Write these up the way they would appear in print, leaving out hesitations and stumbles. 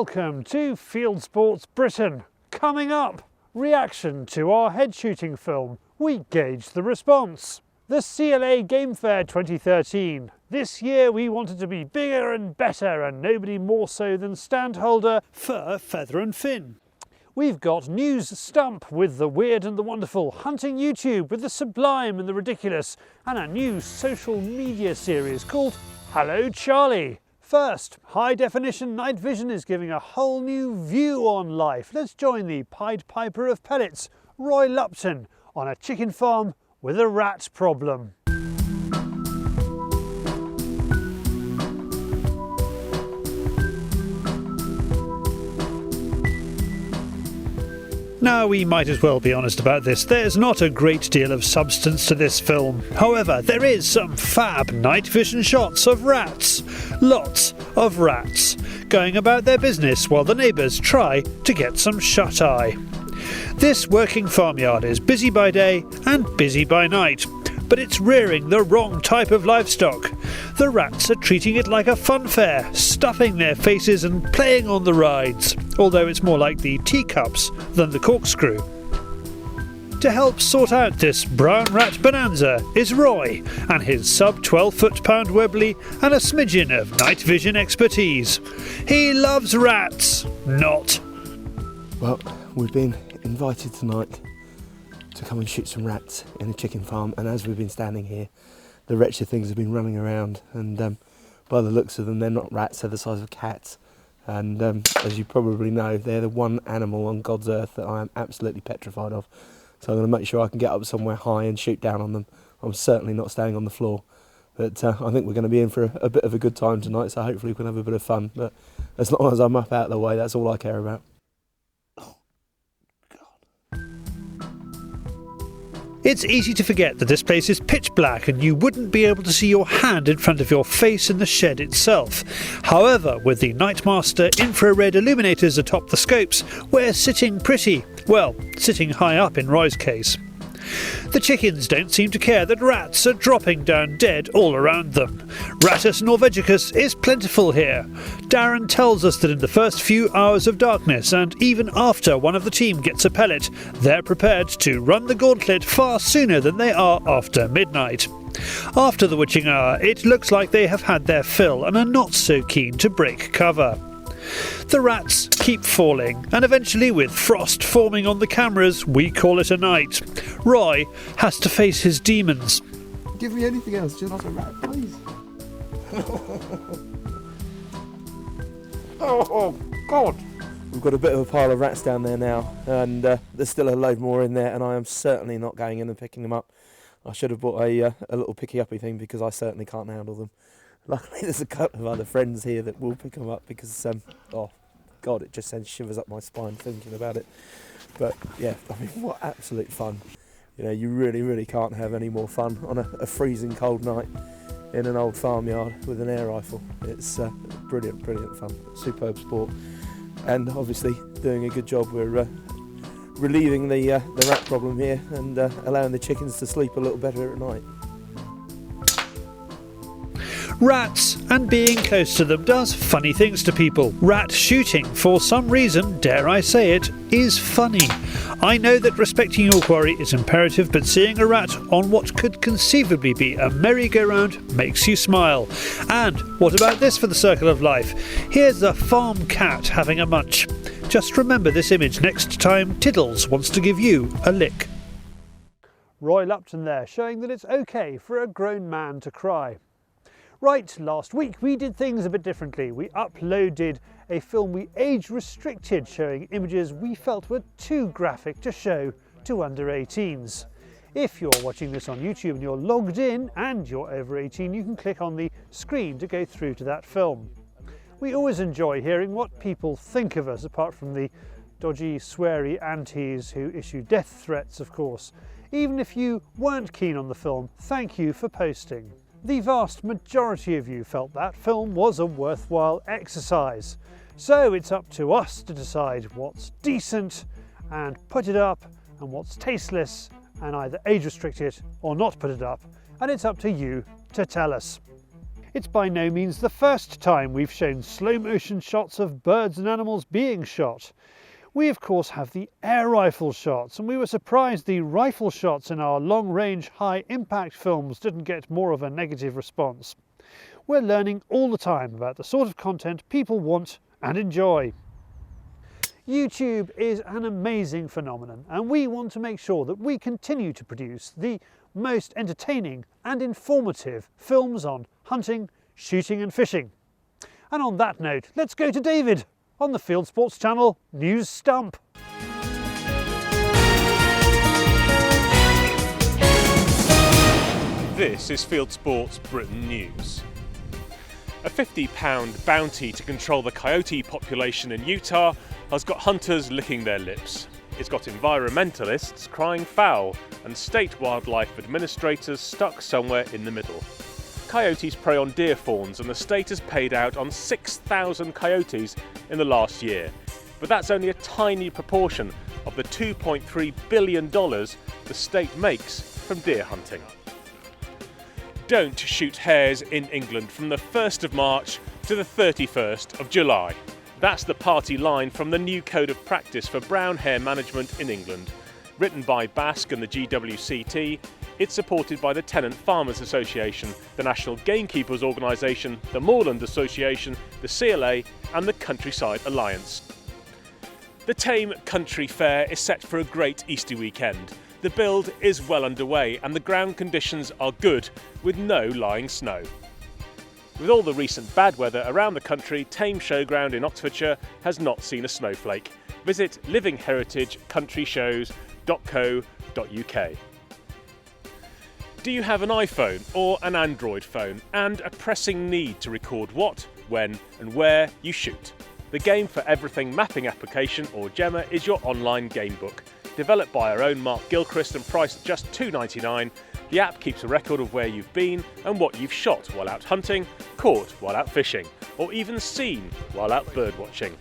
Welcome to Fieldsports Britain. Coming up, reaction to our head shooting film. We gauge the response. The CLA Game Fair 2013. This year we wanted to be bigger and better, and nobody more so than stand holder Fur, Feather and Fin. We've got News Stump with the weird and the wonderful, Hunting YouTube with the sublime and the ridiculous, and a new social media series called Hallo Charlie. First, high definition night vision is giving a whole new view on life. Let's join the Pied Piper of pellets, Roy Lupton, on a chicken farm with a rat problem. Now, we might as well be honest about this. There's not a great deal of substance to this film. However, there is some fab night vision shots of rats. Lots of rats going about their business while the neighbours try to get some shut-eye. This working farmyard is busy by day and busy by night, but it's rearing the wrong type of livestock. The rats are treating it like a fun fair, stuffing their faces and playing on the rides, although it's more like the teacups than the corkscrew. To help sort out this brown rat bonanza is Roy and his sub 12 foot-pound Webley and a smidgen of night vision expertise. He loves rats, not. Well, we've been invited tonight to come and shoot some rats in a chicken farm, and as we've been standing here, the wretched things have been running around, and by the looks of them, they're not rats, they're the size of cats, and as you probably know, they're the one animal on God's earth that I am absolutely petrified of. So I'm going to make sure I can get up somewhere high and shoot down on them. I'm certainly not staying on the floor, but I think we're going to be in for a bit of a good time tonight, so hopefully we can have a bit of fun, but as long as I'm up out of the way, that's all I care about. It's easy to forget that this place is pitch black and you wouldn't be able to see your hand in front of your face in the shed itself. However, with the Nightmaster infrared illuminators atop the scopes, we're sitting pretty. Well, sitting high up in Roy's case. The chickens don't seem to care that rats are dropping down dead all around them. Rattus norvegicus is plentiful here. Darren tells us that in the first few hours of darkness, and even after one of the team gets a pellet, they're prepared to run the gauntlet far sooner than they are after midnight. After the witching hour, it looks like they have had their fill and are not so keen to break cover. The rats keep falling, and eventually, with frost forming on the cameras, we call it a night. Roy has to face his demons. Give me anything else, just not a rat, please. Oh, God! We've got a bit of a pile of rats down there now, and there's still a load more in there, and I am certainly not going in and picking them up. I should have bought a little picky-uppy thing, because I certainly can't handle them. Luckily, there's a couple of other friends here that will pick them up because, oh God, it just sends shivers up my spine thinking about it. But yeah, I mean, what absolute fun. You know, you really, really can't have any more fun on a freezing cold night in an old farmyard with an air rifle. It's brilliant, brilliant fun. Superb sport. And obviously doing a good job. We're relieving the rat problem here and allowing the chickens to sleep a little better at night. Rats and being close to them does funny things to people. Rat shooting, for some reason, dare I say it, is funny. I know that respecting your quarry is imperative, but seeing a rat on what could conceivably be a merry-go-round makes you smile. And what about this for the circle of life? Here's a farm cat having a munch. Just remember this image next time Tiddles wants to give you a lick. Roy Lupton there, showing that it's okay for a grown man to cry. Right, last week we did things a bit differently. We uploaded a film we age restricted, showing images we felt were too graphic to show to under 18s. If you're watching this on YouTube and you're logged in and you're over 18, you can click on the screen to go through to that film. We always enjoy hearing what people think of us, apart from the dodgy, sweary aunties who issue death threats, of course. Even if you weren't keen on the film, thank you for posting. The vast majority of you felt that film was a worthwhile exercise. So it's up to us to decide what's decent and put it up, and what's tasteless and either age restrict it or not put it up, and it's up to you to tell us. It's by no means the first time we've shown slow motion shots of birds and animals being shot. We of course have the air rifle shots, and we were surprised the rifle shots in our long range high impact films didn't get more of a negative response. We're learning all the time about the sort of content people want and enjoy. YouTube is an amazing phenomenon, and we want to make sure that we continue to produce the most entertaining and informative films on hunting, shooting and fishing. And on that note, let's go to David on the Fieldsports Channel News Stump. This is Fieldsports Britain News. A £50 bounty to control the coyote population in Utah has got hunters licking their lips. It's got environmentalists crying foul and state wildlife administrators stuck somewhere in the middle. Coyotes prey on deer fawns, and the state has paid out on 6,000 coyotes in the last year. But that's only a tiny proportion of the $2.3 billion the state makes from deer hunting. Don't shoot hares in England from the 1st of March to the 31st of July. That's the party line from the new code of practice for brown hare management in England. Written by Basque and the GWCT, it's supported by the Tenant Farmers Association, the National Gamekeepers Organisation, the Moorland Association, the CLA and the Countryside Alliance. The Tame Country Fair is set for a great Easter weekend. The build is well underway and the ground conditions are good, with no lying snow. With all the recent bad weather around the country, Tame Showground in Oxfordshire has not seen a snowflake. Visit livingheritagecountryShows.co.uk. Do you have an iPhone or an Android phone and a pressing need to record what, when and where you shoot? The Game for Everything mapping application, or Gemma, is your online game book. Developed by our own Mark Gilchrist and priced at just $2.99, the app keeps a record of where you've been and what you've shot while out hunting, caught while out fishing, or even seen while out birdwatching.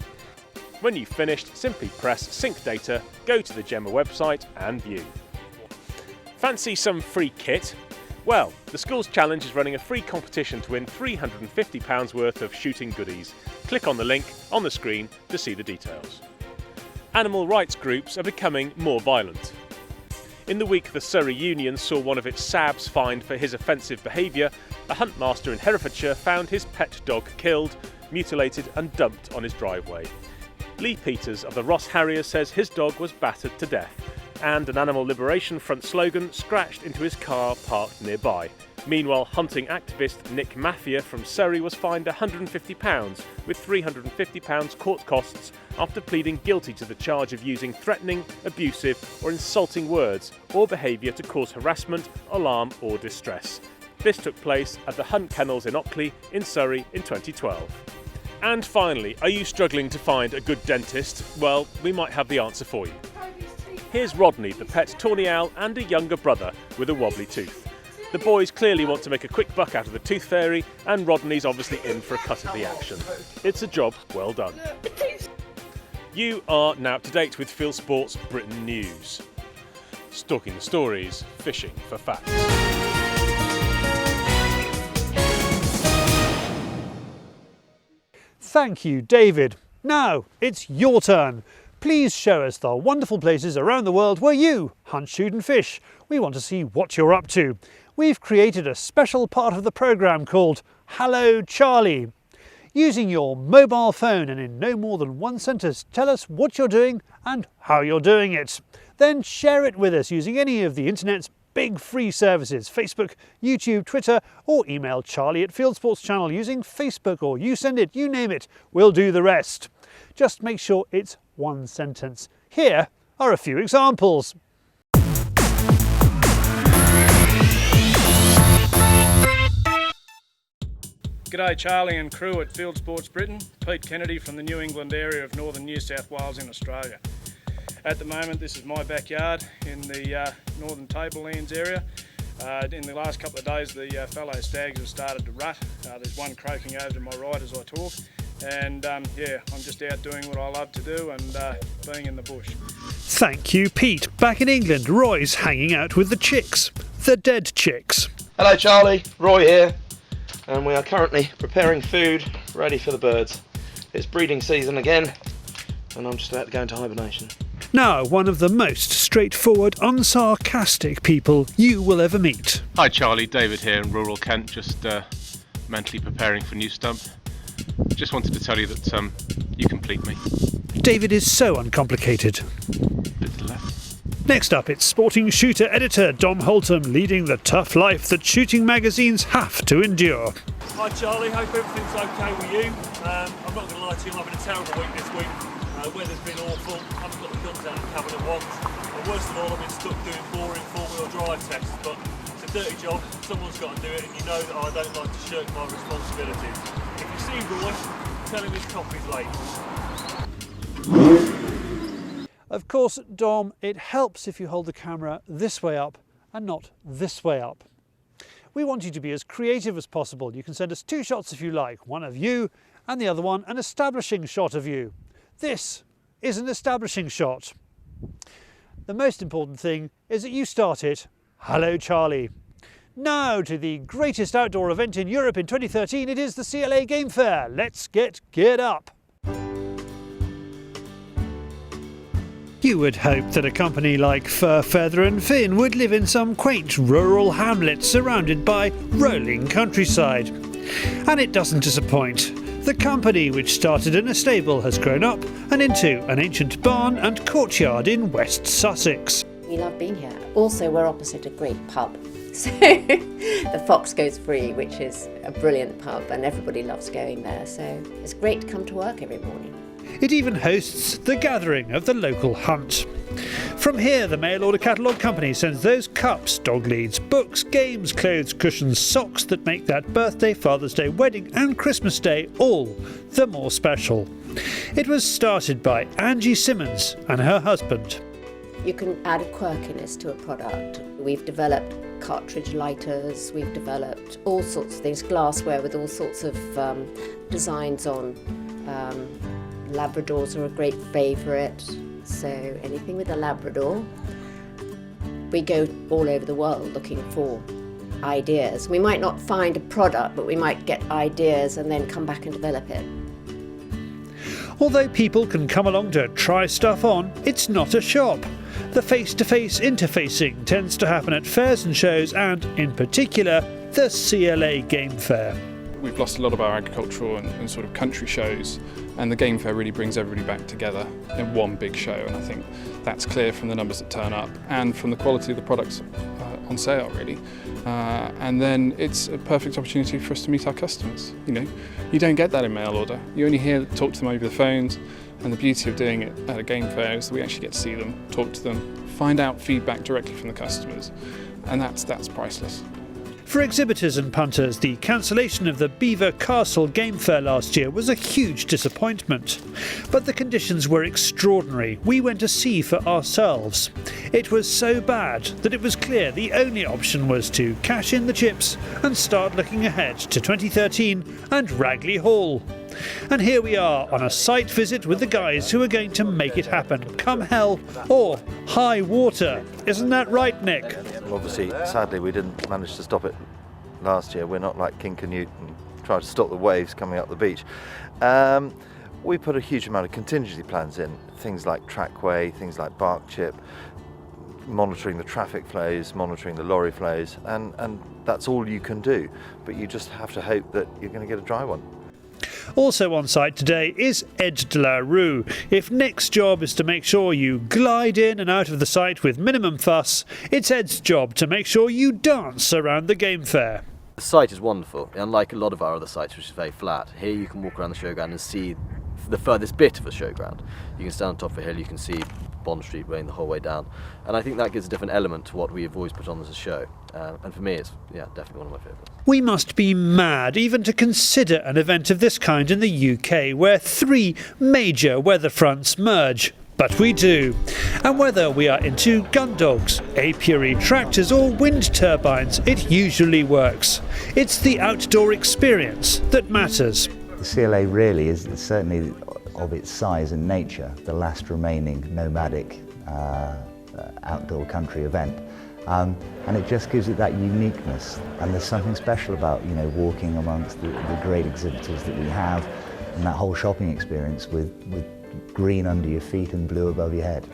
When you've finished, simply press Sync Data, go to the Gemma website and view. Fancy some free kit? Well, the Schools Challenge is running a free competition to win £350 worth of shooting goodies. Click on the link on the screen to see the details. Animal rights groups are becoming more violent. In the week the Surrey Union saw one of its SABs fined for his offensive behaviour, a huntmaster in Herefordshire found his pet dog killed, mutilated and dumped on his driveway. Lee Peters of the Ross Harriers says his dog was battered to death, and an Animal Liberation Front slogan scratched into his car parked nearby. Meanwhile, hunting activist Nick Mathia from Surrey was fined £150 with £350 court costs after pleading guilty to the charge of using threatening, abusive or insulting words or behaviour to cause harassment, alarm or distress. This took place at the Hunt Kennels in Ockley in Surrey in 2012. And finally, are you struggling to find a good dentist? Well, we might have the answer for you. Here's Rodney, the pet tawny owl, and a younger brother with a wobbly tooth. The boys clearly want to make a quick buck out of the tooth fairy, and Rodney's obviously in for a cut of the action. It's a job well done. You are now up to date with Fieldsports Britain News. Stalking the stories, fishing for facts. Thank you, David. Now it's your turn. Please show us the wonderful places around the world where you hunt, shoot and fish. We want to see what you're up to. We've created a special part of the programme called Hallo Charlie. Using your mobile phone and in no more than one sentence, tell us what you're doing and how you're doing it. Then share it with us using any of the internet's big free services, Facebook, YouTube, Twitter, or email Charlie at Fieldsports Channel using Facebook, or you send it, you name it, we'll do the rest. Just make sure it's one sentence. Here are a few examples. G'day Charlie and crew at Fieldsports Britain, Pete Kennedy from the New England area of northern New South Wales in Australia. At the moment this is my backyard in the northern Tablelands area. In the last couple of days the fallow stags have started to rut. There's one croaking over to my right as I talk, and yeah, I'm just out doing what I love to do and being in the bush. Thank you, Pete. Back in England, Roy's hanging out with the chicks. The dead chicks. Hello Charlie, Roy here. and we are currently preparing food ready for the birds. It's breeding season again, and I'm just about to go into hibernation. Now, one of the most straightforward, unsarcastic people you will ever meet. Hi Charlie, David here in rural Kent, just mentally preparing for new Stump. Just wanted to tell you that you complete me. David is so uncomplicated. Bit to the left. Next up, it's sporting shooter editor Dom Holtam leading the tough life that shooting magazines have to endure. Hi Charlie, hope everything's okay with you. I'm not going to lie to you, I'm having a terrible week this week. Weather's been awful, I haven't got the guns out of the cabinet once. And worst of all, I've been stuck doing boring four-wheel drive tests, but it's a dirty job, someone's got to do it, and you know that I don't like to shirk my responsibilities. If you see Roy, tell him his coffee's late. Of course, Dom, it helps if you hold the camera this way up and not this way up. We want you to be as creative as possible. You can send us 2 shots if you like, one of you and the other one an establishing shot of you. This is an establishing shot. The most important thing is that you start it, Hallo Charlie. Now to the greatest outdoor event in Europe in 2013, it is the CLA Game Fair. Let's get geared up. You would hope that a company like Fur, Feather and Fin would live in some quaint rural hamlet surrounded by rolling countryside. And it doesn't disappoint. The company, which started in a stable, has grown up and into an ancient barn and courtyard in West Sussex. We love being here. Also, we're opposite a great pub. So the Fox goes free, which is a brilliant pub, and everybody loves going there. So it's great to come to work every morning. It even hosts the gathering of the local hunt. From here, the mail order catalogue company sends those cups, dog leads, books, games, clothes, cushions, socks that make that birthday, Father's Day, wedding and Christmas Day all the more special. It was started by Angie Simmons and her husband. You can add a quirkiness to a product. We've developed cartridge lighters, we've developed all sorts of things, glassware with all sorts of designs on. Labradors are a great favourite, so anything with a Labrador. We go all over the world looking for ideas. We might not find a product, but we might get ideas and then come back and develop it. Although people can come along to try stuff on, it's not a shop. The face-to-face interfacing tends to happen at fairs and shows and, in particular, the CLA Game Fair. We've lost a lot of our agricultural and sort of country shows, and the Game Fair really brings everybody back together in one big show, and I think that's clear from the numbers that turn up and from the quality of the products on sale, really. And then it's a perfect opportunity for us to meet our customers. You know, you don't get that in mail order. You only talk to them over the phones, and the beauty of doing it at a Game Fair is that we actually get to see them, talk to them, find out feedback directly from the customers, and that's priceless. For exhibitors and punters, the cancellation of the Belvoir Castle Game Fair last year was a huge disappointment. But the conditions were extraordinary. We went to see for ourselves. It was so bad that it was clear the only option was to cash in the chips and start looking ahead to 2013 and Ragley Hall. And here we are on a site visit with the guys who are going to make it happen, come hell or high water. Isn't that right, Nick? Well, obviously, sadly, we didn't manage to stop it last year. We're not like King Canute and try to stop the waves coming up the beach. We put a huge amount of contingency plans in, things like trackway, things like bark chip, monitoring the traffic flows, monitoring the lorry flows, and that's all you can do. But you just have to hope that you're going to get a dry one. Also on site today is Ed de la Rue. If Nick's job is to make sure you glide in and out of the site with minimum fuss, it's Ed's job to make sure you dance around the Game Fair. The site is wonderful, unlike a lot of our other sites which is very flat. Here you can walk around the showground and see the furthest bit of the showground. You can stand on top of a hill, you can see Bond Street running the whole way down, and I think that gives a different element to what we have always put on as a show, and for me it's definitely one of my favourites. We must be mad even to consider an event of this kind in the UK, where 3 major weather fronts merge. But we do. And whether we are into gundogs, apiary tractors or wind turbines, it usually works. It's the outdoor experience that matters. The CLA really is certainly, of its size and nature, the last remaining nomadic outdoor country event. And it just gives it that uniqueness. And there's something special about, you know, walking amongst the great exhibitors that we have, and that whole shopping experience with green under your feet and blue above your head.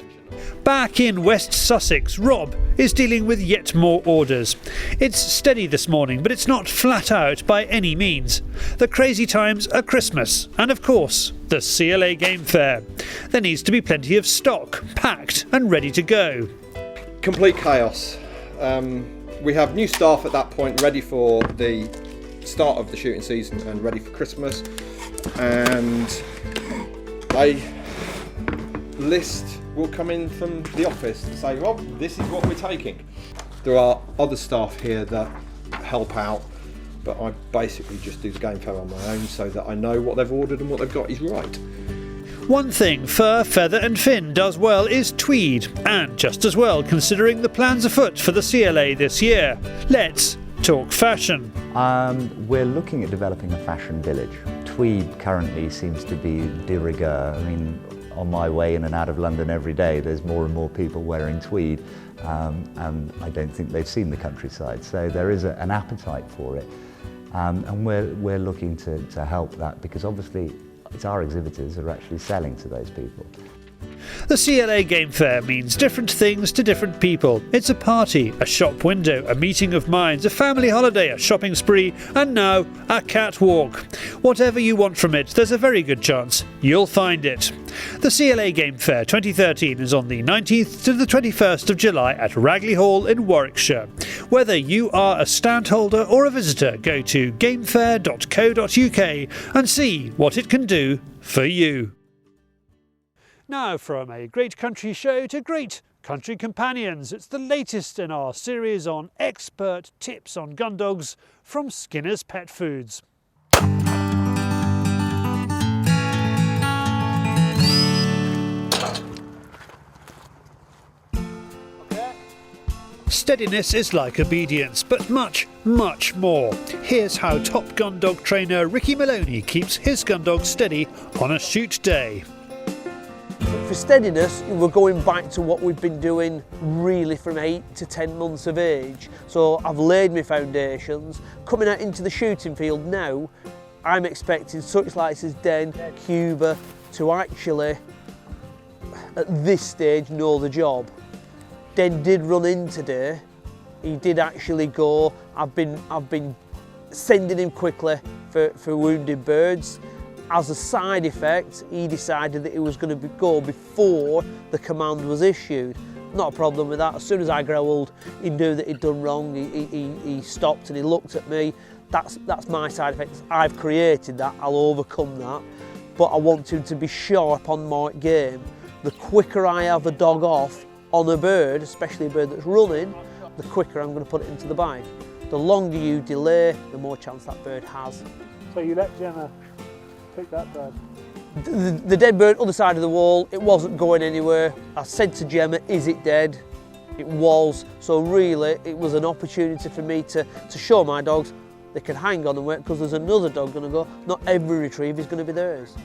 Back in West Sussex, Rob is dealing with yet more orders. It's steady this morning, but it's not flat out by any means. The crazy times are Christmas, and of course, the CLA Game Fair. There needs to be plenty of stock, packed and ready to go. Complete chaos. We have new staff at that point ready for the start of the shooting season and ready for Christmas, and a list will come in from the office to say, well, this is what we're taking. There are other staff here that help out, but I basically just do the game fair on my own so that I know what they've ordered and what they've got is right. One thing Fur, Feather and Fin does well is tweed, and just as well considering the plans afoot for the CLA this year. Let's talk fashion. We're looking at developing a fashion village. Tweed currently seems to be de rigueur. I mean, on my way in and out of London every day, there's more and more people wearing tweed, and I don't think they've seen the countryside. So there is an appetite for it, and we're looking to help that, because obviously it's our exhibitors who are actually selling to those people. The CLA Game Fair means different things to different people. It's a party, a shop window, a meeting of minds, a family holiday, a shopping spree, and now a catwalk. Whatever you want from it, there's a very good chance you'll find it. The CLA Game Fair 2013 is on the 19th to the 21st of July at Ragley Hall in Warwickshire. Whether you are a stand holder or a visitor, go to gamefair.co.uk and see what it can do for you. Now from a great country show to great country companions. It's the latest in our series on expert tips on gun dogs from Skinner's Pet Foods. Steadiness is like obedience, but much, much more. Here's how top gun dog trainer Ricky Moloney keeps his gun dog steady on a shoot day. For steadiness, we're going back to what we've been doing really from 8 to 10 months of age. So I've laid my foundations. Coming out into the shooting field now, I'm expecting such lights as Den, Cuba to actually, at this stage, know the job. Den did run in today. He did actually go. I've been sending him quickly for wounded birds. As a side effect, he decided that he was going to go before the command was issued. Not a problem with that. As soon as I growled, he knew that he'd done wrong. He stopped and he looked at me. That's my side effect. I've created that. I'll overcome that. But I want him to be sharp on mark game. The quicker I have a dog off on a bird, especially a bird that's running, the quicker I'm going to put it into the bag. The longer you delay, the more chance that bird has. So you let Gemma pick that bird? The dead bird, other side of the wall, it wasn't going anywhere. I said to Gemma, is it dead? It was. So really, it was an opportunity for me to show my dogs they can hang on and wait, because there's another dog going to go. Not every retrieve is going to be theirs.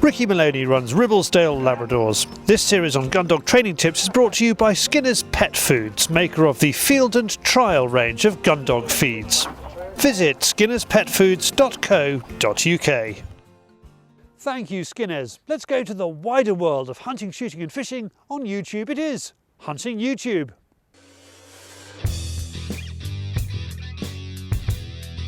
Ricky Moloney runs Ribblesdale Labradors. This series on gun dog training tips is brought to you by Skinner's Pet Foods, maker of the Field and Trial range of gun dog feeds. Visit skinnerspetfoods.co.uk. Thank you, Skinners. Let's go to the wider world of hunting, shooting and fishing on YouTube. It is Hunting YouTube.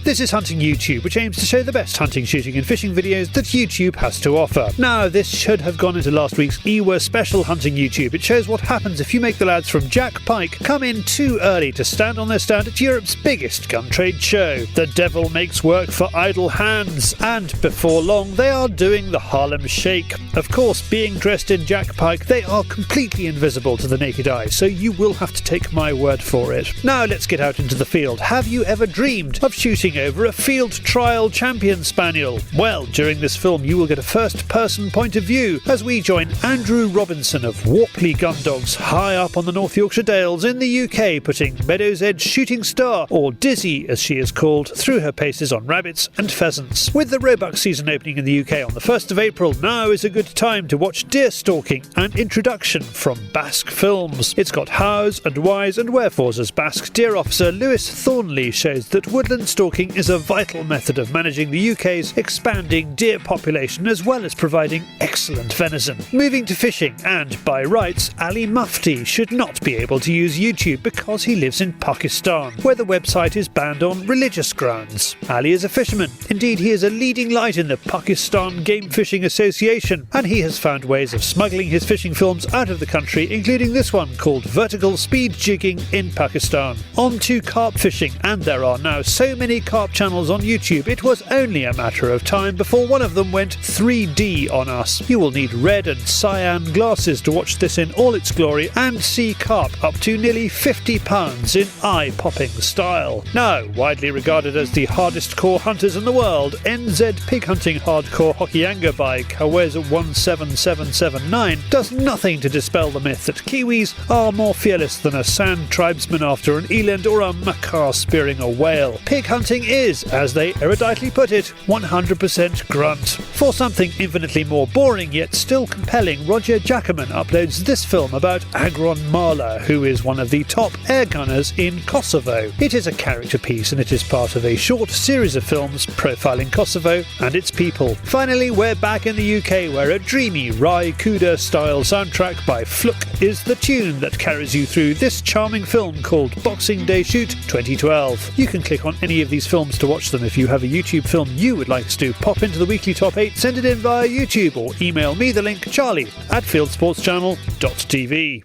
This is Hunting YouTube, which aims to show the best hunting, shooting and fishing videos that YouTube has to offer. Now, this should have gone into last week's EWA special Hunting YouTube. It shows what happens if you make the lads from Jack Pike come in too early to stand on their stand at Europe's biggest gun trade show. The devil makes work for idle hands, and before long they are doing the Harlem Shake. Of course, being dressed in Jack Pike, they are completely invisible to the naked eye, so you will have to take my word for it. Now let's get out into the field. Have you ever dreamed of shooting bonding over a field trial champion spaniel. Well, during this film you will get a first-person point of view as we join Andrew Robinson of Warpley Gundogs high up on the North Yorkshire Dales in the UK, putting Meadows Edge Shooting Star, or Dizzy as she is called, through her paces on rabbits and pheasants. With the roebuck season opening in the UK on the 1st of April, now is a good time to watch Deer Stalking, an introduction from Basque Films. It's got hows and whys and wherefores as Basque Deer Officer Lewis Thornley shows that woodland stalking is a vital method of managing the UK's expanding deer population as well as providing excellent venison. Moving to fishing, and by rights Ali Mufti should not be able to use YouTube because he lives in Pakistan, where the website is banned on religious grounds. Ali is a fisherman. Indeed, he is a leading light in the Pakistan Game Fishing Association, and he has found ways of smuggling his fishing films out of the country, including this one called Vertical Speed Jigging in Pakistan. On to carp fishing, and there are now so many carp channels on YouTube, it was only a matter of time before one of them went 3D on us. You will need red and cyan glasses to watch this in all its glory and see carp up to nearly 50 pounds in eye-popping style. Now, widely regarded as the hardest core hunters in the world, NZ Pig Hunting Hardcore Hokianga by Kawez 17779 does nothing to dispel the myth that Kiwis are more fearless than a sand tribesman after an eland or a macaw spearing a whale. Pig hunting is, as they eruditely put it, 100% grunt. For something infinitely more boring yet still compelling, Roger Jackaman uploads this film about Agron Marla, who is one of the top air gunners in Kosovo. It is a character piece and it is part of a short series of films profiling Kosovo and its people. Finally, we're back in the UK where a dreamy Rai Kuda style soundtrack by Fluke is the tune that carries you through this charming film called Boxing Day Shoot 2012. You can click on any of these films to watch them. If you have a YouTube film you would like us to pop into the weekly top 8, send it in via YouTube or email me the link charlie@fieldsportschannel.tv.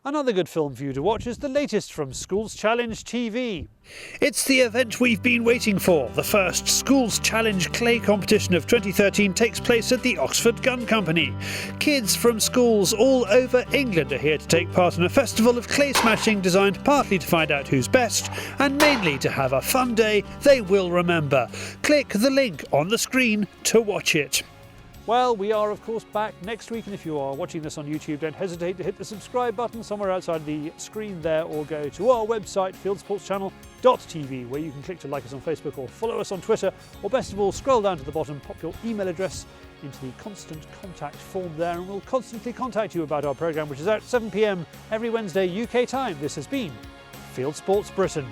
Another good film for you to watch is the latest from Schools Challenge TV. It's the event we've been waiting for. The first Schools Challenge Clay competition of 2013 takes place at the Oxford Gun Company. Kids from schools all over England are here to take part in a festival of clay smashing designed partly to find out who's best and mainly to have a fun day they will remember. Click the link on the screen to watch it. Well, we are of course back next week, and if you are watching this on YouTube, don't hesitate to hit the subscribe button somewhere outside the screen there, or go to our website fieldsportschannel.tv, where you can click to like us on Facebook or follow us on Twitter, or best of all scroll down to the bottom, pop your email address into the constant contact form there, and we'll constantly contact you about our programme, which is out 7 PM every Wednesday UK time. This has been Fieldsports Britain.